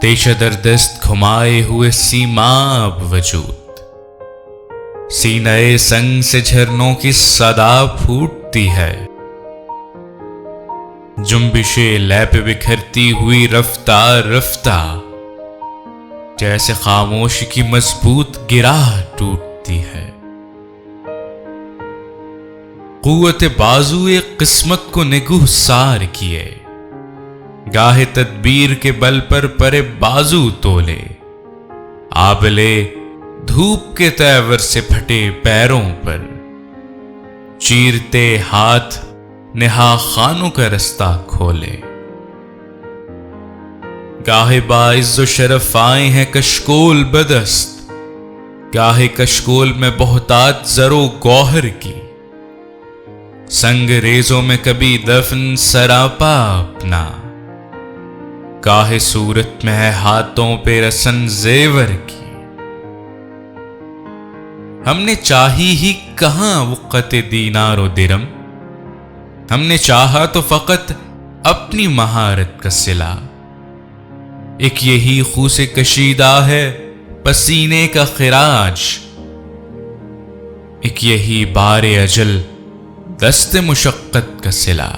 ریشہ در دست گھمائے ہوئے سیماب وجود، سینہ سنگ سے جھرنوں کی صدا پھوٹتی ہے، جنبش لے پہ بکھرتی ہوئی رفتہ رفتہ، جیسے خاموش کی مضبوط گرہ ٹوٹتی ہے۔ قوت بازو قسمت کو نگہ سار کیے، گاہ تدبیر کے بل پر پرے بازو تولے، آبلے دھوپ کے تیور سے پھٹے پیروں پر، چیرتے ہاتھ نہا خانوں کا رستہ کھولے، گاہے باعز و شرف آئے ہیں کشکول بدست، گاہے کشکول میں بہتات زر و گوہر کی، سنگ ریزوں میں کبھی دفن سراپا اپنا، گاہے صورت میں ہے ہاتھوں پہ رسن زیور کی۔ ہم نے چاہی ہی کہاں وقت دینار و درم، ہم نے چاہا تو فقط اپنی مہارت کا صلہ، ایک یہی خوں سے کشیدہ ہے پسینے کا خراج، ایک یہی بار اجل دست مشقت کا صلہ۔